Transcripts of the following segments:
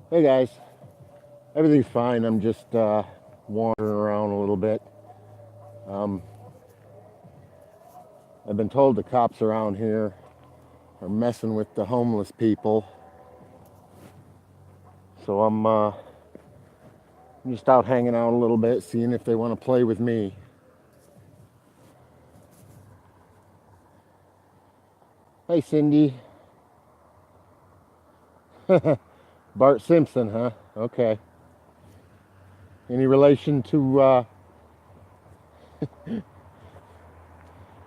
Hey guys, everything's fine. I'm just wandering around a little bit. Um, I've been told the cops around here are messing with the homeless people, so I'm just out hanging out a little bit, seeing if they want to play with me. Hey Cindy, Bart Simpson, huh? Okay. Any relation to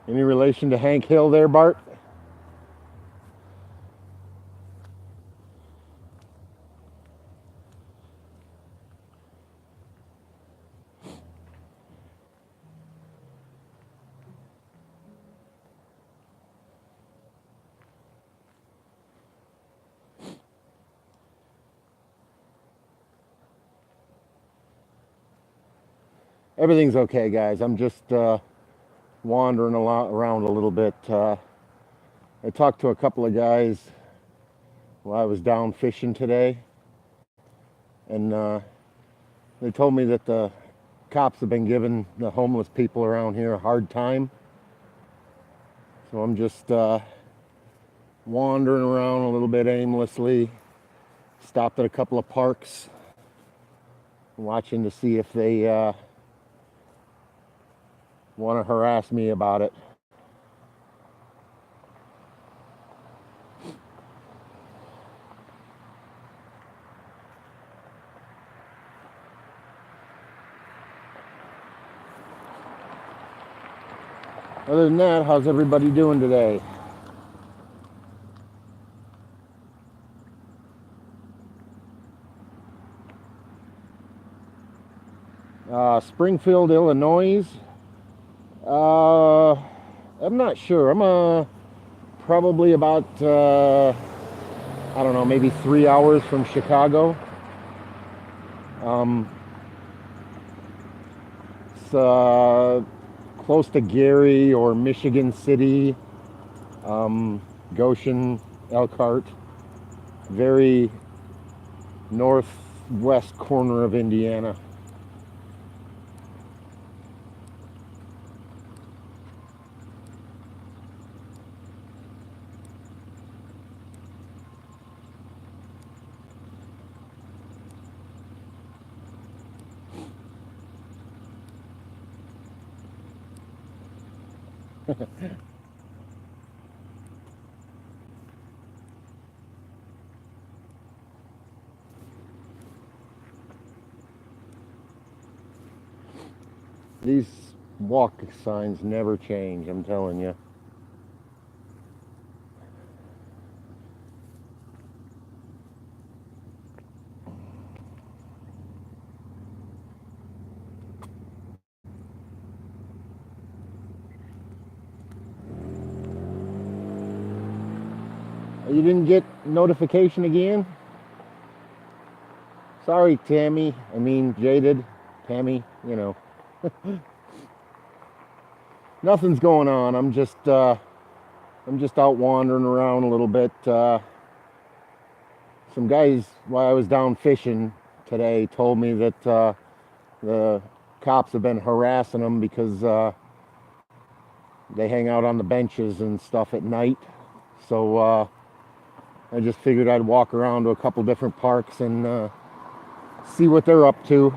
any relation to Hank Hill there, Bart? Everything's okay, guys. I'm just wandering around a little bit. I talked to a couple of guys while I was down fishing today, and they told me that the cops have been giving the homeless people around here a hard time. So I'm just wandering around a little bit aimlessly. Stopped at a couple of parks, watching to see if they want to harass me about it. Other than that, how's everybody doing today? Springfield, Illinois. Uh, I'm not sure. I'm probably about I don't know, maybe 3 hours from Chicago. Um, it's close to Gary or Michigan City, Goshen, Elkhart, very northwest corner of Indiana. These walk signs never change, I'm telling you. You didn't get notification again? Sorry, Tammy. I mean, Jaded. Tammy, you know. Nothing's going on. I'm just out wandering around a little bit. Some guys, while I was down fishing today, told me that the cops have been harassing them because they hang out on the benches and stuff at night. So I just figured I'd walk around to a couple different parks and see what they're up to.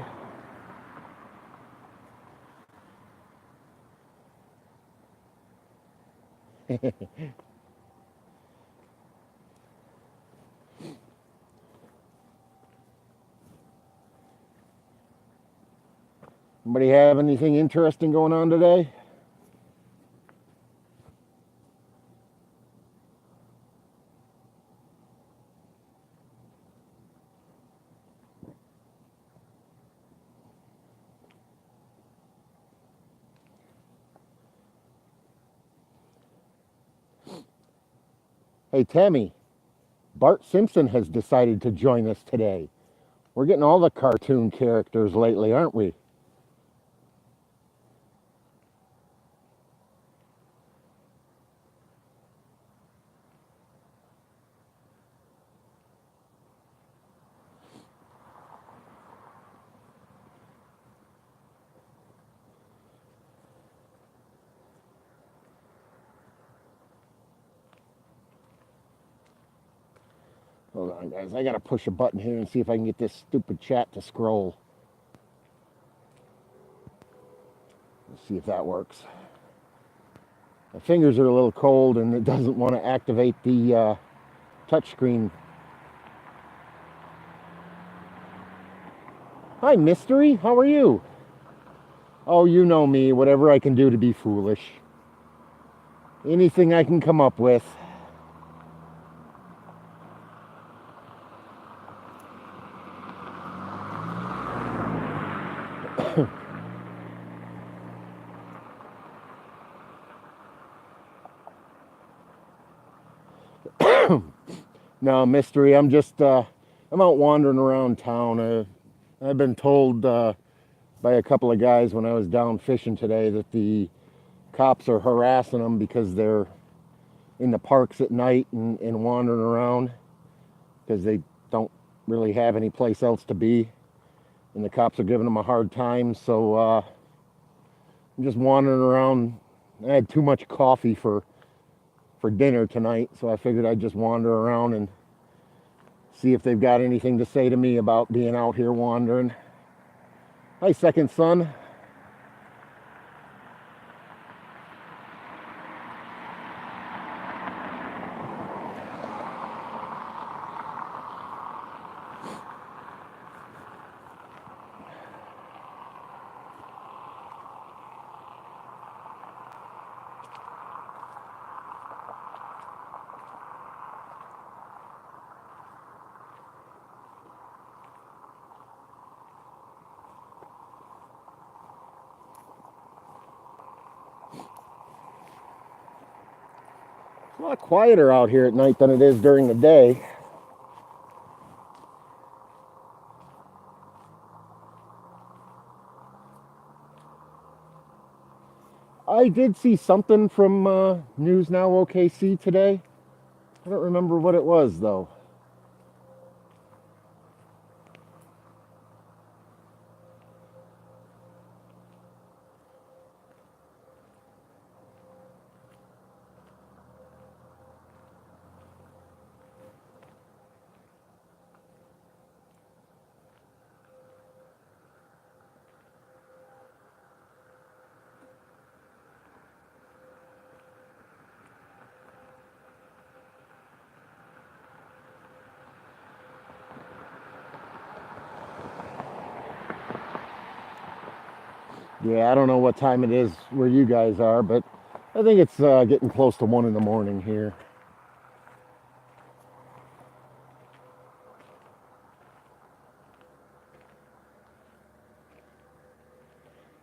Anybody have anything interesting going on today? Hey, Tammy, Bart Simpson has decided to join us today. We're getting all the cartoon characters lately, aren't we? Hold on, guys. I gotta push a button here and see if I can get this stupid chat to scroll. Let's see if that works. My fingers are a little cold and it doesn't want to activate the touchscreen. Hi, Mystery. How are you? Oh, you know me. Whatever I can do to be foolish. Anything I can come up with. No, Mystery. I'm just, I'm out wandering around town. I've been told by a couple of guys when I was down fishing today that the cops are harassing them because they're in the parks at night and wandering around because they don't really have any place else to be. And the cops are giving them a hard time. So I'm just wandering around. I had too much coffee for dinner tonight, so I figured I'd just wander around and see if they've got anything to say to me about being out here wandering. Hi, second son. It's a lot quieter out here at night than it is during the day. I did see something from News Now OKC today. I don't remember what it was, though. Yeah, I don't know what time it is where you guys are, but I think it's getting close to 1 in the morning here.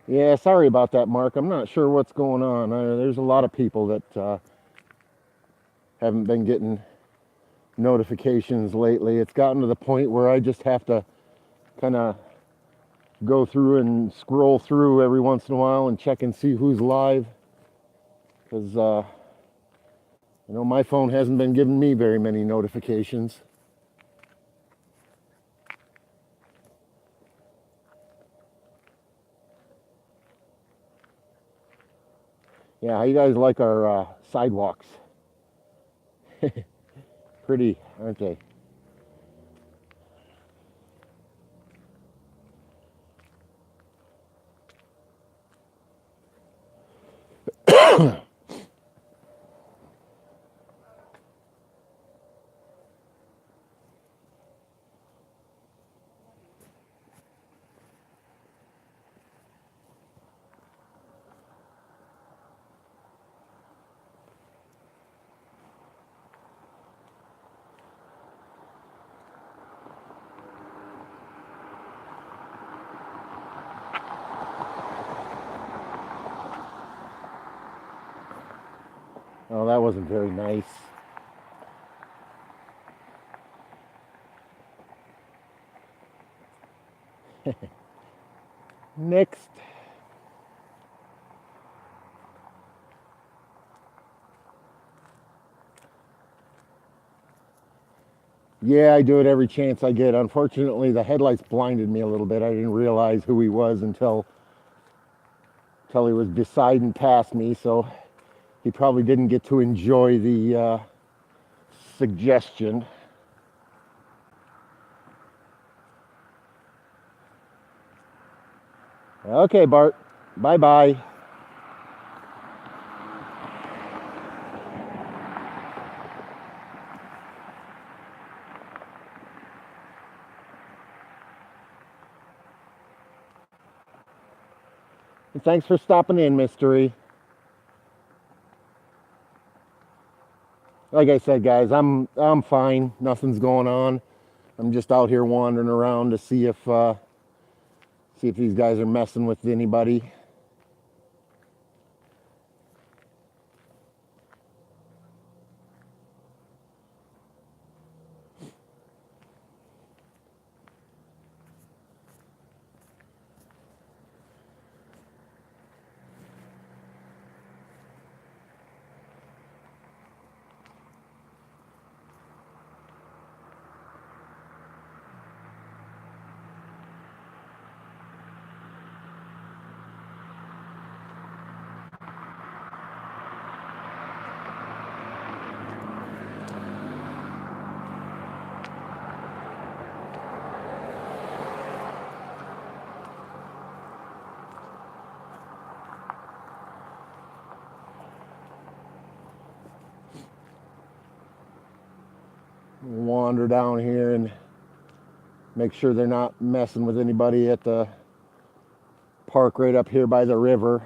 Yeah, sorry about that, Mark. I'm not sure what's going on. There's a lot of people that haven't been getting notifications lately. It's gotten to the point where I just have to kind of go through and scroll through every once in a while and check and see who's live. Because, my phone hasn't been giving me very many notifications. Yeah, how you guys like our sidewalks? Pretty, aren't they? Oh, that wasn't very nice. Next. Yeah, I do it every chance I get. Unfortunately, the headlights blinded me a little bit. I didn't realize who he was until he was beside and past me, so he probably didn't get to enjoy the suggestion. Okay, Bart. Bye-bye. Thanks for stopping in, Mystery. Like I said, guys, I'm fine. Nothing's going on. I'm just out here wandering around to see if these guys are messing with anybody. Wander down here and make sure they're not messing with anybody at the park right up here by the river.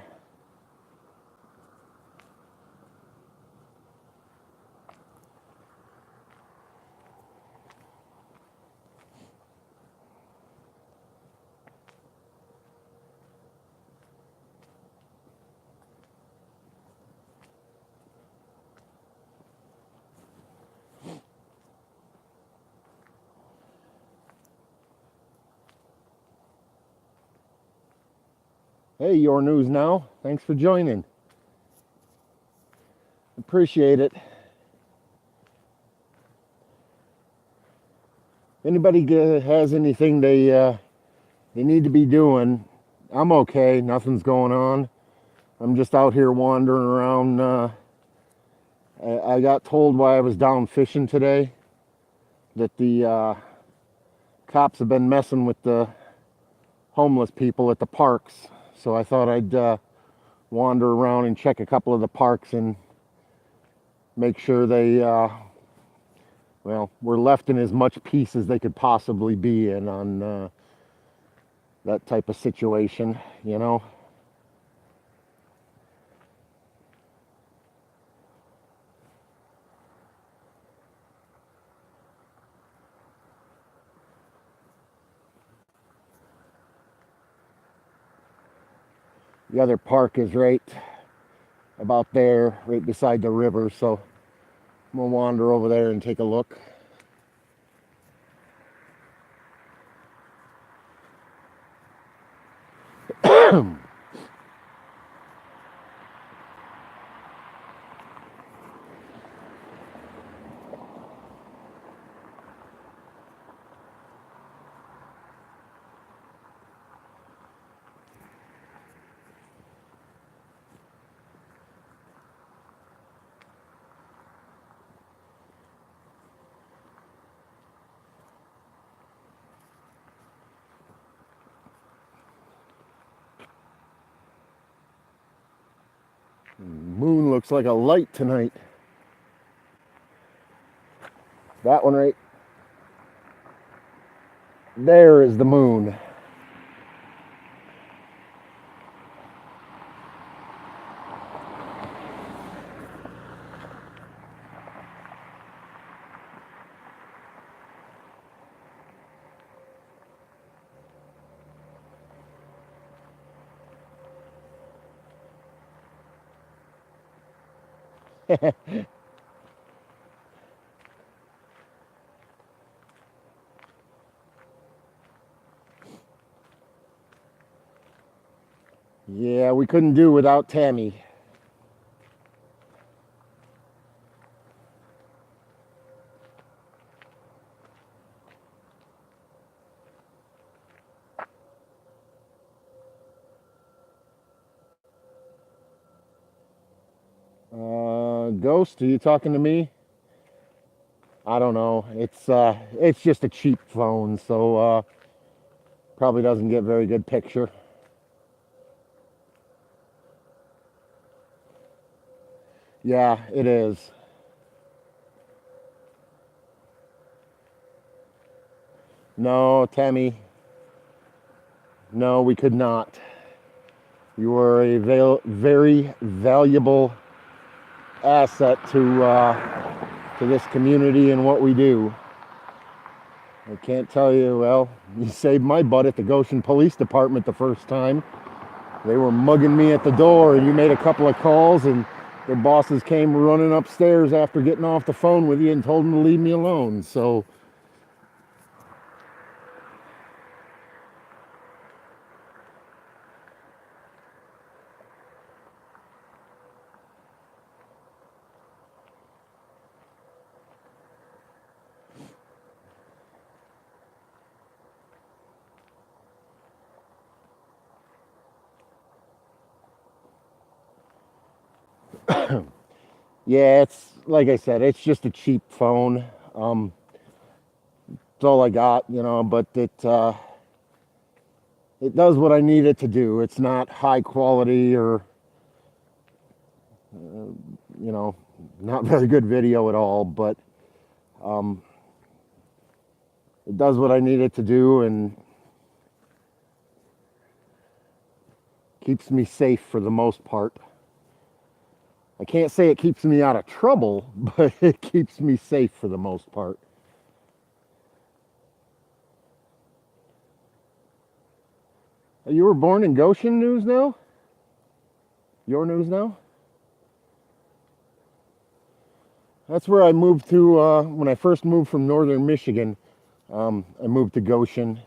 Hey, Your News Now. Thanks for joining. Appreciate it. Anybody has anything they need to be doing, I'm okay. Nothing's going on. I'm just out here wandering around. I got told while I was down fishing today that the cops have been messing with the homeless people at the parks. So I thought I'd wander around and check a couple of the parks and make sure they, were left in as much peace as they could possibly be in on that type of situation, you know. The other park is right about there, right beside the river. So I'm gonna wander over there and take a look. Moon looks like a light tonight. That one right there is the moon. Yeah, we couldn't do without Tammy. Ghost, are you talking to me? I don't know. It's just a cheap phone, so probably doesn't get very good picture. Yeah, it is. No, Tammy, no, we could not. You are a very valuable asset to this community and what we do. I can't tell you, well, you saved my butt at the Goshen Police Department the first time. They were mugging me at the door, and you made a couple of calls, and their bosses came running upstairs after getting off the phone with you and told them to leave me alone. So, yeah, it's like I said, it's just a cheap phone. It's all I got, but it does what I need it to do. It's not high quality or, you know, not very good video at all, but um, it does what I need it to do and keeps me safe for the most part. I can't say it keeps me out of trouble, but it keeps me safe for the most part. You were born in Goshen News now? Your news now? That's where I moved to when I first moved from northern Michigan. I moved to Goshen.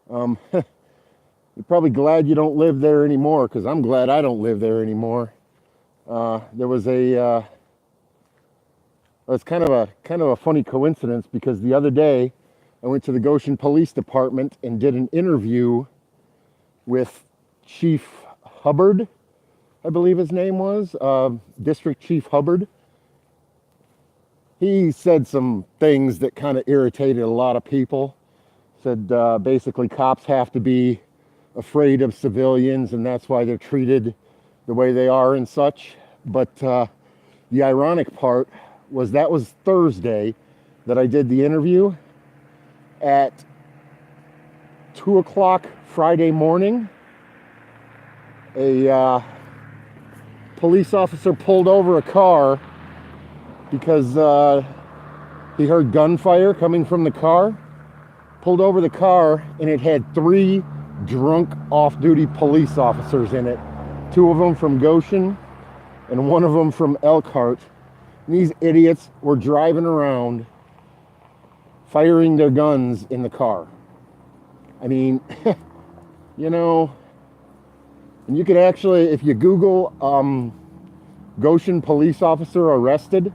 You're probably glad you don't live there anymore, because I'm glad I don't live there anymore. There was it's kind of a funny coincidence, because the other day I went to the Goshen Police Department and did an interview with Chief Hubbard, I believe his name was, District Chief Hubbard. He said some things that kind of irritated a lot of people. Said basically cops have to be afraid of civilians, and that's why they're treated the way they are and such. But the ironic part was that was Thursday that I did the interview. At 2 o'clock Friday morning, a police officer pulled over a car because he heard gunfire coming from the car. Pulled over the car, and it had 3 drunk off-duty police officers in it. 2 of them from Goshen and 1 of them from Elkhart. And these idiots were driving around firing their guns in the car. I mean, and you could actually, if you Google Goshen police officer arrested,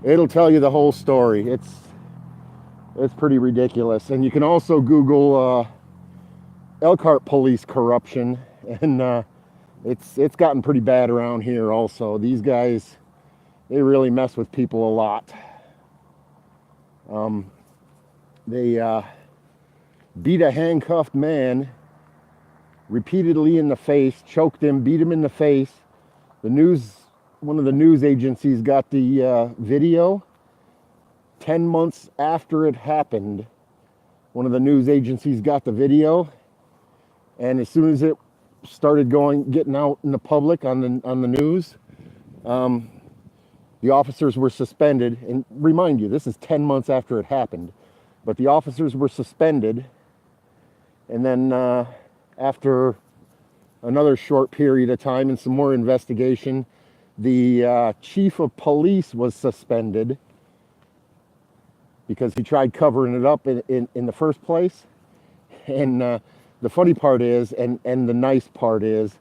it'll tell you the whole story. It's pretty ridiculous. And you can also Google Elkhart police corruption, and it's gotten pretty bad around here also. These guys, they really mess with people a lot. They beat a handcuffed man repeatedly in the face, choked him, beat him in the face. One of the news agencies got the video. 10 months after it happened, one of the news agencies got the video, and as soon as it started getting out in the public on the news, the officers were suspended. And remind you, this is 10 months after it happened, but the officers were suspended. And then after another short period of time and some more investigation, the chief of police was suspended because he tried covering it up in the first place. And the funny part is, and the nice part is,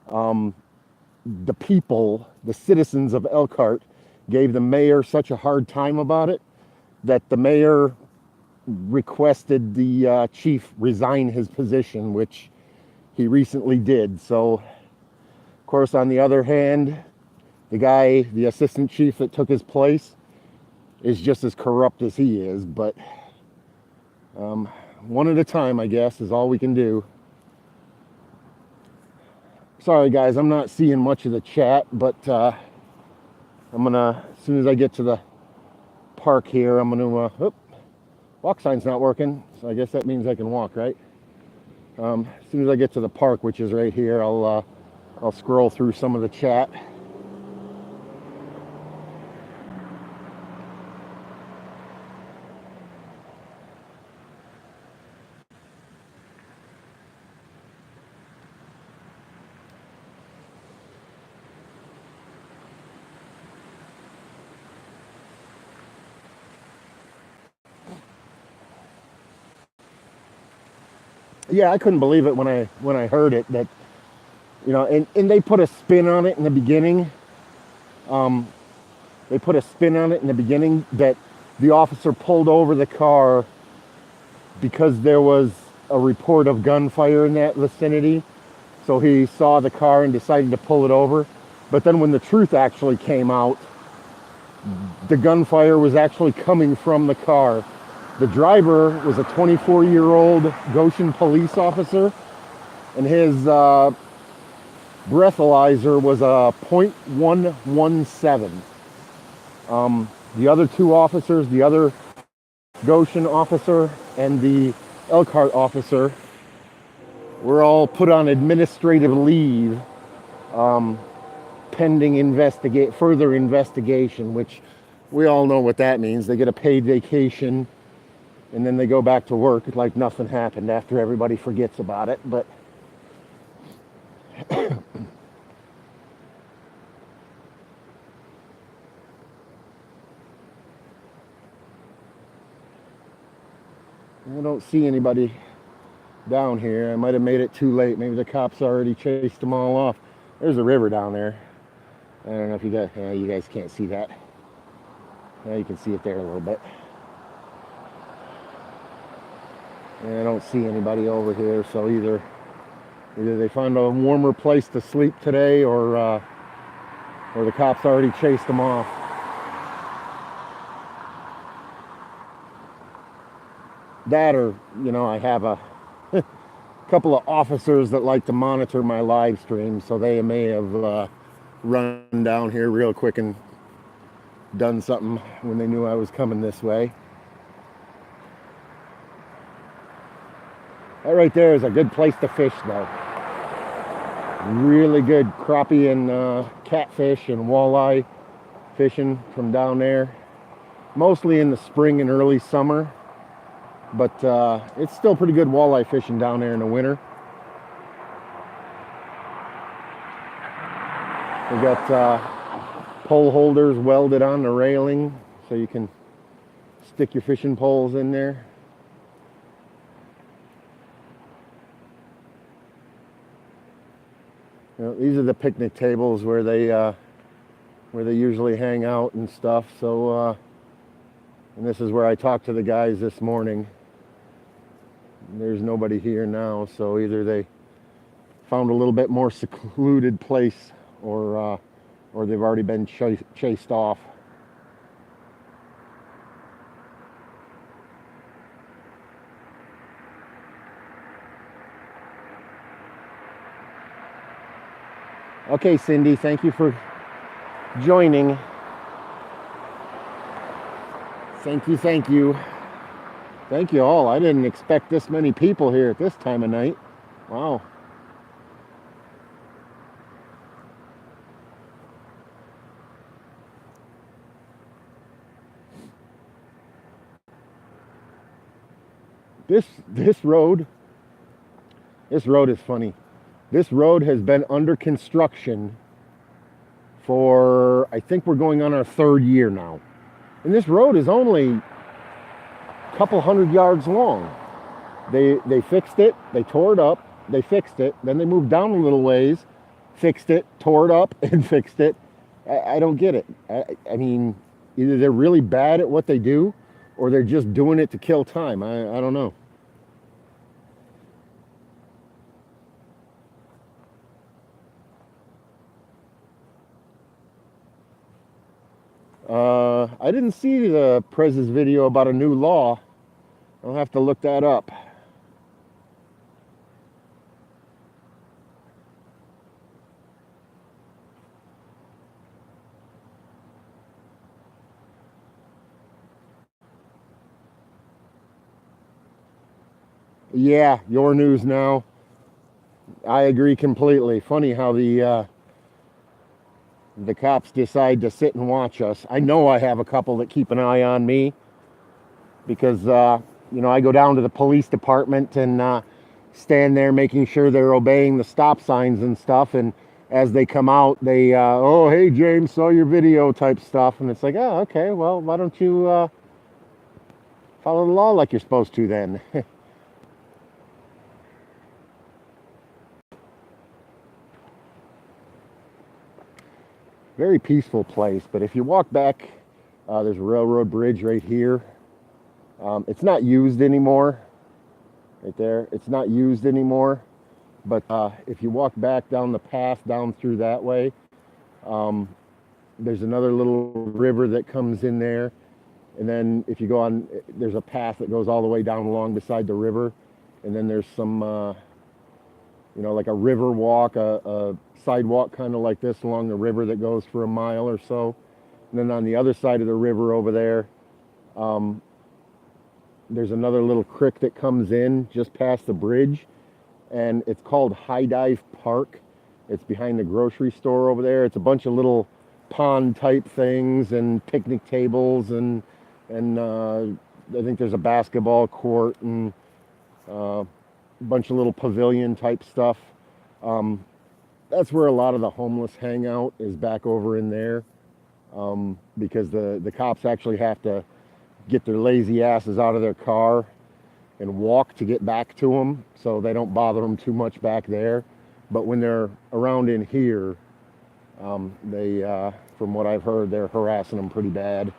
the people, the citizens of Elkhart, gave the mayor such a hard time about it that the mayor requested the chief resign his position, which he recently did. So, of course, on the other hand, the assistant chief that took his place, is just as corrupt as he is. But one at a time, I guess, is all we can do. Sorry, guys, I'm not seeing much of the chat, but I'm gonna, as soon as I get to the park here, I'm gonna, walk sign's not working, so I guess that means I can walk, right? As soon as I get to the park, which is right here, I'll scroll through some of the chat. Yeah, I couldn't believe it when I heard it that, and they put a spin on it in the beginning. They put a spin on it in the beginning that the officer pulled over the car because there was a report of gunfire in that vicinity. So he saw the car and decided to pull it over. But then when the truth actually came out, the gunfire was actually coming from the car. The driver was a 24-year-old Goshen police officer, and his breathalyzer was a .117. The other two officers, the other Goshen officer and the Elkhart officer, were all put on administrative leave pending further investigation, which we all know what that means. They get a paid vacation and then they go back to work like nothing happened after everybody forgets about it. But I don't see anybody down here. I might have made it too late. Maybe the cops already chased them all off. There's a river down there. I don't know if you guys can't see that. Yeah, you can see it there a little bit. And I don't see anybody over here, so either they found a warmer place to sleep today, or the cops already chased them off. That, or I have a couple of officers that like to monitor my live stream, so they may have run down here real quick and done something when they knew I was coming this way. That right there is a good place to fish, though. Really good crappie and catfish and walleye fishing from down there. Mostly in the spring and early summer, but it's still pretty good walleye fishing down there in the winter. We got pole holders welded on the railing so you can stick your fishing poles in there. These are the picnic tables where they usually hang out and stuff. So, and this is where I talked to the guys this morning. There's nobody here now, so either they found a little bit more secluded place, or they've already been chased off. Okay, Cindy, thank you for joining. Thank you. Thank you all. I didn't expect this many people here at this time of night. Wow. This road is funny. This road has been under construction for, I think we're going on our third year now. And this road is only a couple hundred yards long. They fixed it, they tore it up, they fixed it, then they moved down a little ways, fixed it, tore it up, and fixed it. I don't get it. I mean, either they're really bad at what they do, or they're just doing it to kill time. I don't know. I didn't see the Prez's video about a new law. I'll have to look that up. Yeah, your news now. I agree completely. Funny how the cops decide to sit and watch us. I know I have a couple that keep an eye on me because I go down to the police department and stand there making sure they're obeying the stop signs and stuff. And as they come out, they oh, hey James, saw your video type stuff, and it's like, oh, okay, well, why don't you follow the law like you're supposed to then? Very peaceful place, but if you walk back, there's a railroad bridge right here. It's not used anymore. Right there, it's not used anymore. But if you walk back down the path down through that way, um, there's another little river that comes in there. And then if you go on, there's a path that goes all the way down along beside the river. And then there's some, like a river walk, a sidewalk kind of like this along the river that goes for a mile or so. And then on the other side of the river over there, um, there's another little creek that comes in just past the bridge. And it's called High Dive Park. It's behind the grocery store over there. It's a bunch of little pond type things and picnic tables and I think there's a basketball court and a bunch of little pavilion type stuff. Um, that's where a lot of the homeless hang out, is back over in there, because the cops actually have to get their lazy asses out of their car and walk to get back to them, so they don't bother them too much back there. But when they're around in here, they, from what I've heard, they're harassing them pretty bad.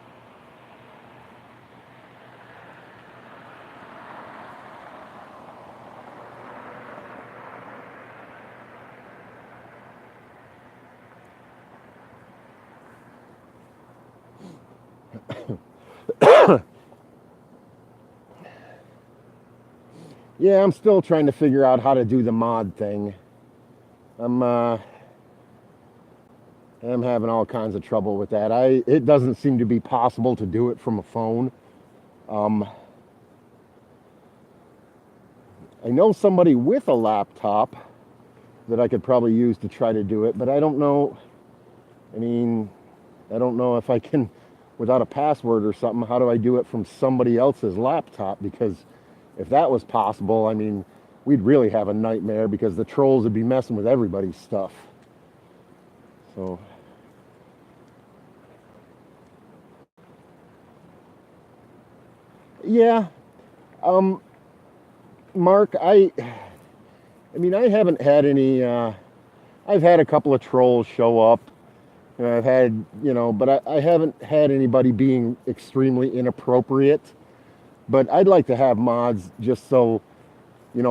Yeah, I'm still trying to figure out how to do the mod thing. I'm uh, I'm having all kinds of trouble with that. It doesn't seem to be possible to do it from a phone. Um, I know somebody with a laptop that I could probably use to try to do it, but I don't know. I mean, I don't know if I can, without a password or something, how do I do it from somebody else's laptop? Because if that was possible, I mean, we'd really have a nightmare because the trolls would be messing with everybody's stuff. So, yeah, um, Mark, I mean, I haven't had any. I've had a couple of trolls show up. I've had, but I haven't had anybody being extremely inappropriate. But I'd like to have mods just so,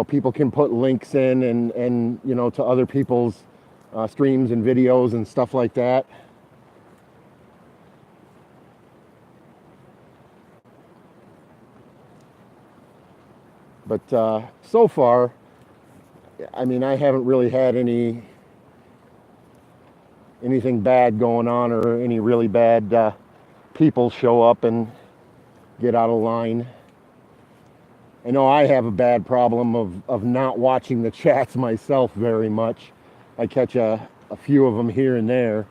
people can put links in and to other people's streams and videos and stuff like that. But so far, I mean, I haven't really had anything bad going on or any really bad people show up and get out of line. I know I have a bad problem of not watching the chats myself very much. I catch a few of them here and there,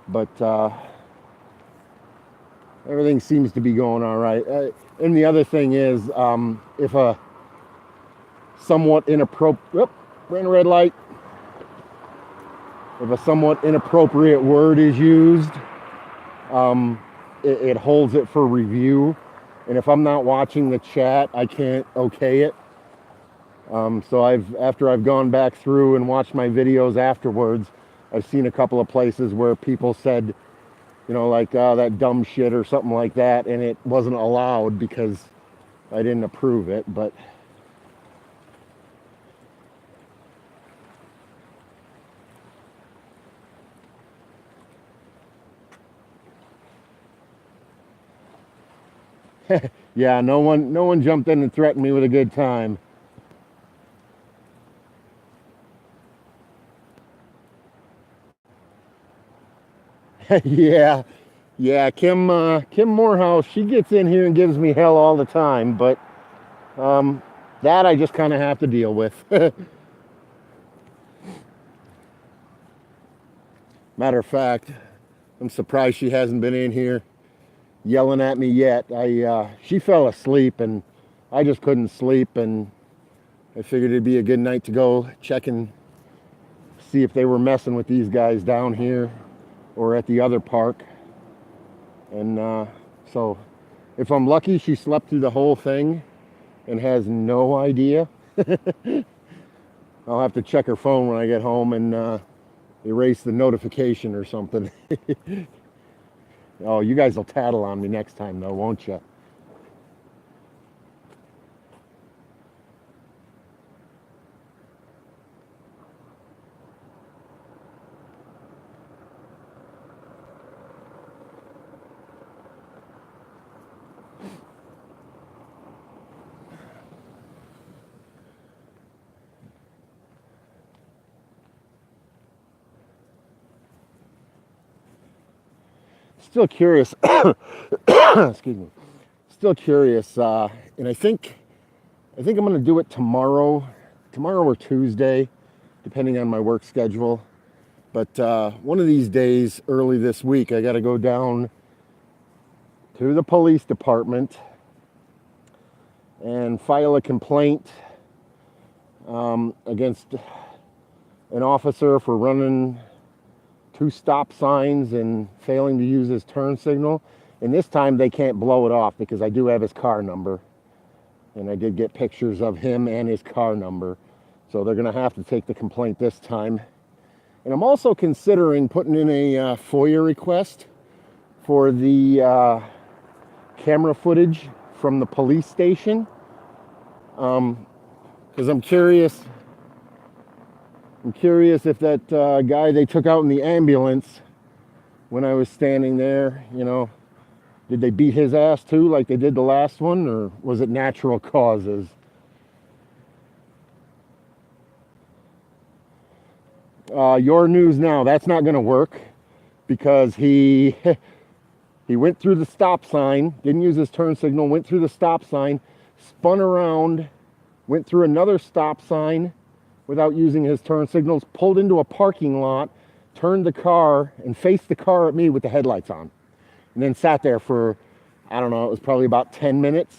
but everything seems to be going all right. And the other thing is, if a somewhat inappropriate, ran a red light, if a somewhat inappropriate word is used, um, it holds it for review. And if I'm not watching the chat, I can't okay it. So after I've gone back through and watched my videos afterwards, I've seen a couple of places where people said, like that dumb shit or something like that, and it wasn't allowed because I didn't approve it. But yeah, no one jumped in and threatened me with a good time. Yeah, yeah, Kim Morehouse, she gets in here and gives me hell all the time, but um, That I just kind of have to deal with. Matter of fact, I'm surprised she hasn't been in here yelling at me yet. She fell asleep and I just couldn't sleep, and I figured it'd be a good night to go check and see if they were messing with these guys down here or at the other park. And so if I'm lucky, she slept through the whole thing and has no idea. I'll have to check her phone when I get home and erase the notification or something. Oh, you guys will tattle on me next time though, won't you? Still curious. Excuse me. Still curious, and I think I'm going to do it tomorrow or Tuesday, depending on my work schedule. But one of these days, early this week, I got to go down to the police department and file a complaint against an officer for running 2 stop signs and failing to use his turn signal. And this time they can't blow it off because I do have his car number. And I did get pictures of him and his car number. So they're going to have to take the complaint this time. And I'm also considering putting in a FOIA request for the camera footage from the police station. Because I'm curious if that guy they took out in the ambulance when I was standing there, did they beat his ass too like they did the last one, or was it natural causes? Your News Now, that's not going to work because he went through the stop sign, didn't use his turn signal, went through the stop sign, spun around, went through another stop sign without using his turn signals, pulled into a parking lot, turned the car and faced the car at me with the headlights on, and then sat there for, I don't know, it was probably about 10 minutes.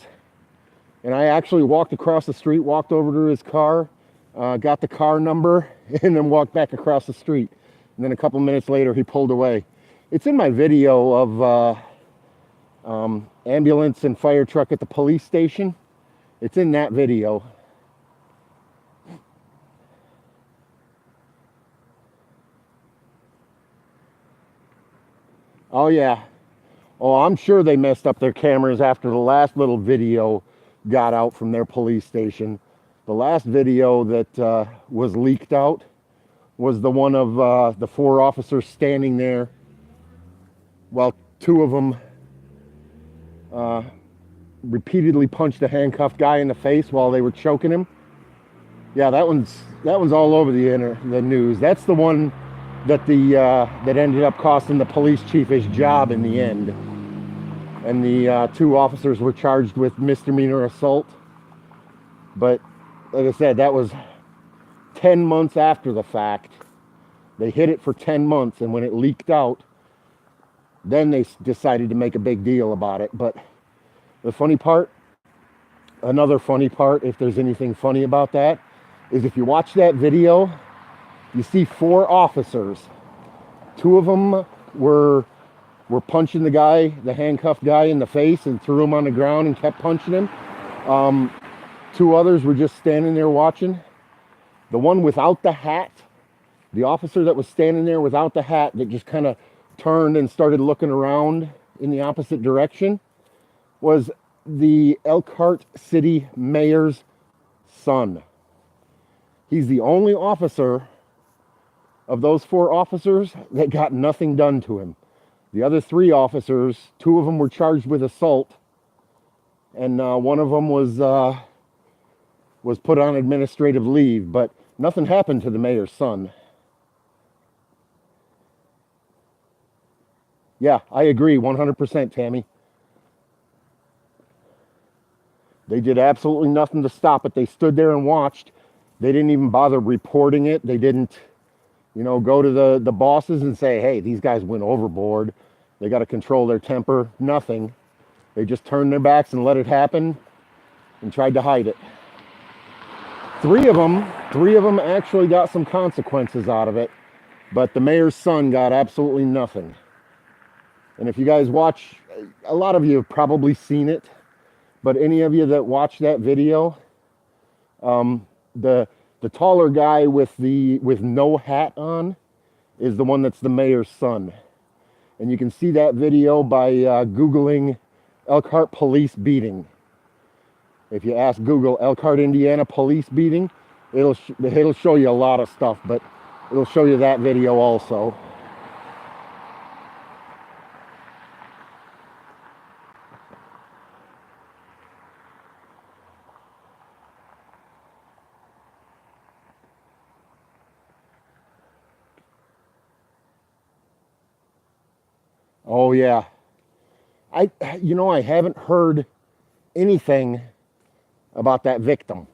And I actually walked across the street, walked over to his car, got the car number, and then walked back across the street. And then a couple minutes later, he pulled away. It's in my video of ambulance and fire truck at the police station. It's in that video. Oh yeah. Oh, I'm sure they messed up their cameras after the last little video got out from their police station. The last video that was leaked out was the one of the 4 officers standing there while 2 of them repeatedly punched a handcuffed guy in the face while they were choking him. Yeah, that one's all over the news. That's the one that that ended up costing the police chief his job in the end. And the 2 officers were charged with misdemeanor assault. But like I said, that was 10 months after the fact. They hid it for 10 months, and when it leaked out, then they decided to make a big deal about it. But the funny part, another funny part, if there's anything funny about that, is if you watch that video, you see 4 officers. 2 of them were punching the handcuffed guy in the face and threw him on the ground and kept punching him. 2 others were just standing there watching. The one without the hat, the officer that was standing there without the hat, that just kind of turned and started looking around in the opposite direction, was the Elkhart City Mayor's son. He's the only officer of those 4 officers that got nothing done to him. The other 3 officers, 2 of them were charged with assault, and one of them was put on administrative leave, but nothing happened to the mayor's son. Yeah, I agree 100%, Tammy. They did absolutely nothing to stop it. They stood there and watched. They didn't even bother reporting it. They didn't, go to the bosses and say, hey, these guys went overboard. They got to control their temper. Nothing. They just turned their backs and let it happen and tried to hide it. Three of them actually got some consequences out of it, but the mayor's son got absolutely nothing. And if you guys watch, a lot of you have probably seen it, but any of you that watch that video, the taller guy with no hat on is the one that's the mayor's son. And you can see that video by Googling Elkhart police beating. If you ask Google Elkhart, Indiana police beating, it'll show you a lot of stuff, but it'll show you that video also. Oh yeah. I haven't heard anything about that victim.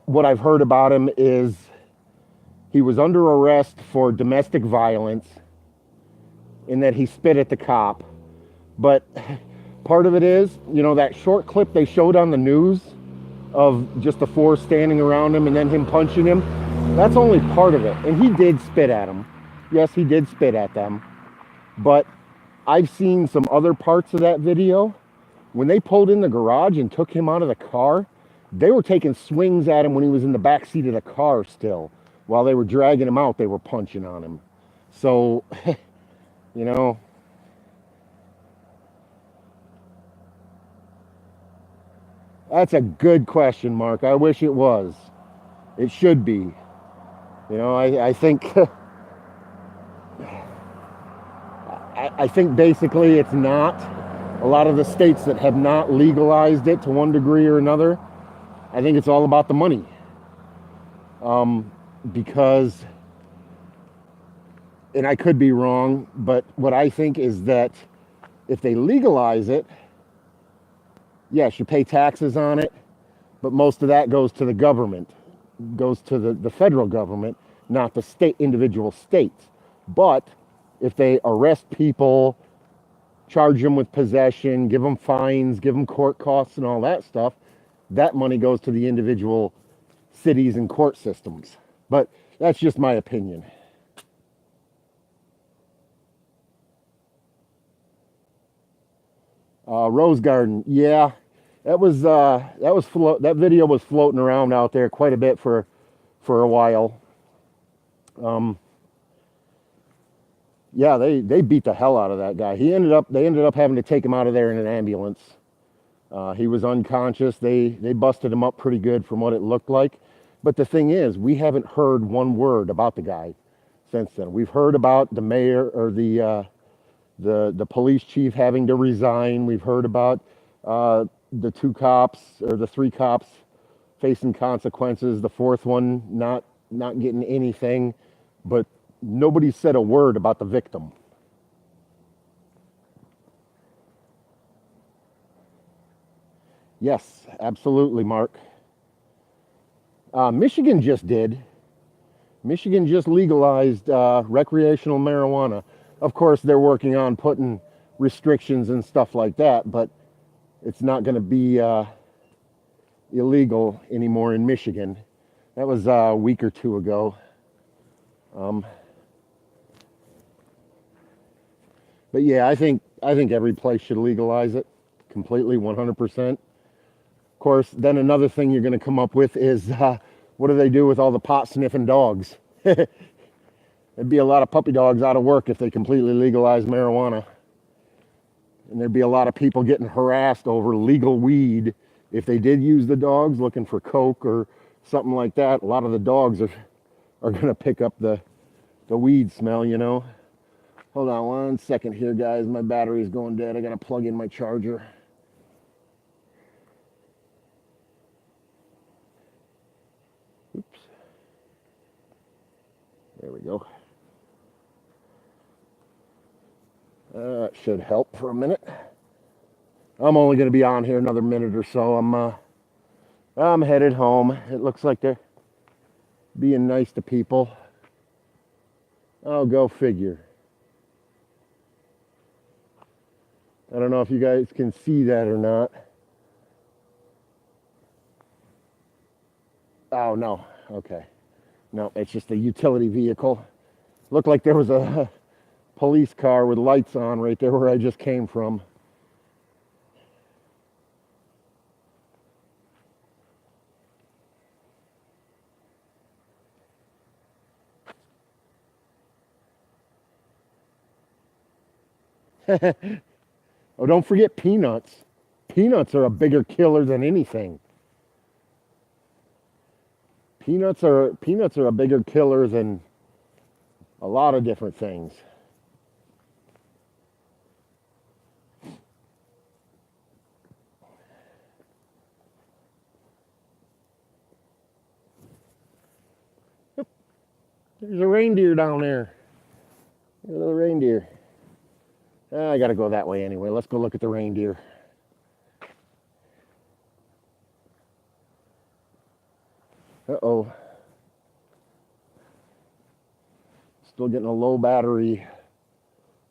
What I've heard about him is he was under arrest for domestic violence in that he spit at the cop. But part of it is, that short clip they showed on the news of just the four standing around him and then him punching him, that's only part of it. And he did spit at him. Yes, he did spit at them. But I've seen some other parts of that video. When they pulled in the garage and took him out of the car, they were taking swings at him when he was in the back seat of the car still. While they were dragging him out, they were punching on him. So, that's a good question, Mark. I wish it was. It should be. I think I think basically it's not. A lot of the states that have not legalized it to one degree or another, I think it's all about the money. Because, and I could be wrong, but what I think is that if they legalize it, yes, you pay taxes on it, but most of that goes to the government, goes to the federal government, not the individual states. But if they arrest people, charge them with possession, give them fines, give them court costs and all that stuff, that money goes to the individual cities and court systems. But that's just my opinion. Rose Garden, yeah, that video was floating around out there quite a bit for a while. Yeah, they beat the hell out of that guy. They ended up having to take him out of there in an ambulance. He was unconscious. They busted him up pretty good from what it looked like. But the thing is, we haven't heard one word about the guy since then. We've heard about the mayor or the police chief having to resign. We've heard about the two cops or the three cops facing consequences. The fourth one not getting anything, but nobody said a word about the victim. Yes, absolutely, Mark. Michigan just did. Michigan just legalized recreational marijuana. Of course, they're working on putting restrictions and stuff like that, but it's not going to be illegal anymore in Michigan. That was a week or two ago. But yeah, I think every place should legalize it completely, 100%. Of course, then another thing you're going to come up with is what do they do with all the pot sniffing dogs? There'd be a lot of puppy dogs out of work if they completely legalized marijuana. And there'd be a lot of people getting harassed over legal weed. If they did use the dogs looking for coke or something like that, a lot of the dogs are going to pick up the weed smell, Hold on one second here, guys. My battery's going dead. I got to plug in my charger. Oops. There we go. That should help for a minute. I'm only going to be on here another minute or so. I'm headed home. It looks like they're being nice to people. Oh, go figure. I don't know if you guys can see that or not. Oh, no. Okay. No, it's just a utility vehicle. Looked like there was a police car with lights on right there where I just came from. Oh, don't forget peanuts. Peanuts are a bigger killer than anything. Peanuts are a bigger killer than a lot of different things. There's a reindeer down there. A little reindeer. I gotta go that way anyway. Let's go look at the reindeer. Uh-oh. Still getting a low battery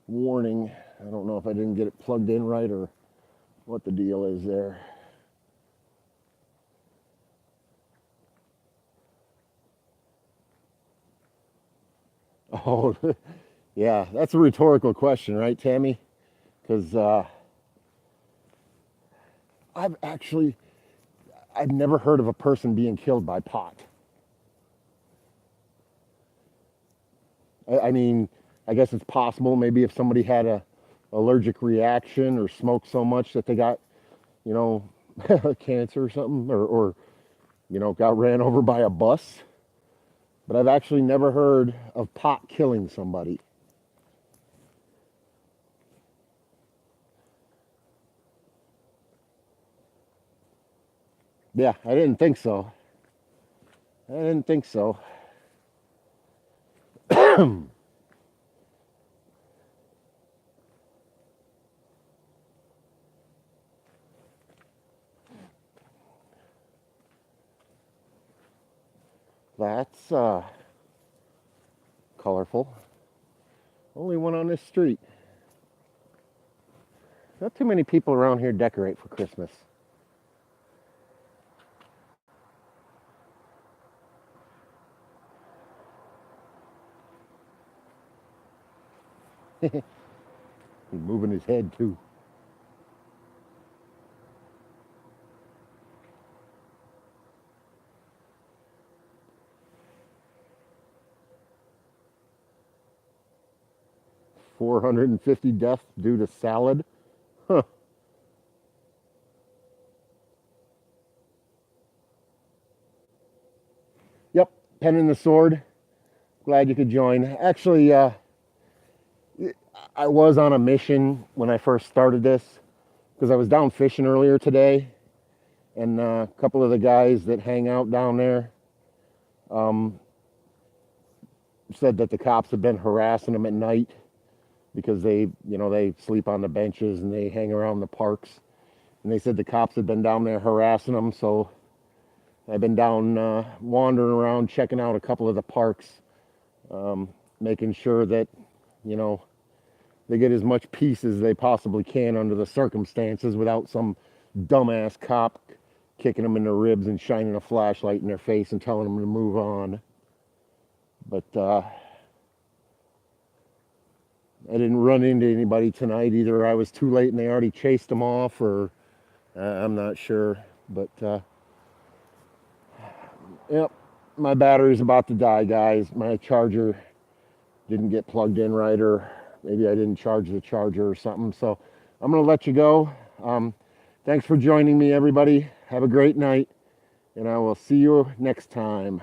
warning. I don't know if I didn't get it plugged in right or what the deal is there. Oh, yeah, that's a rhetorical question, right, Tammy? Because I've actually, I've never heard of a person being killed by pot. I mean, I guess it's possible maybe if somebody had a allergic reaction or smoked so much that they got, you know, cancer or something, or got ran over by a bus. But I've actually never heard of pot killing somebody. Yeah, I didn't think so. I didn't think so. That's colorful. Only one on this street. Not too many people around here decorate for Christmas. He's moving his head too. $450 deaths due to salad. Huh. Yep, pen and the sword. Glad you could join. Actually, I was on a mission when I first started this because I was down fishing earlier today, and a couple of the guys that hang out down there um, said that the cops have been harassing them at night because they sleep on the benches and they hang around the parks. And they said the cops had been down there harassing them, so I've been down wandering around, checking out a couple of the parks, making sure that, you know, they get as much peace as they possibly can under the circumstances without some dumbass cop kicking them in the ribs and shining a flashlight in their face and telling them to move on. But I didn't run into anybody tonight. Either I was too late and they already chased them off, or I'm not sure. But yep, my battery's about to die, guys. My charger didn't get plugged in right, or maybe I didn't charge the charger or something. So I'm going to let you go. Thanks for joining me, everybody. Have a great night, and I will see you next time.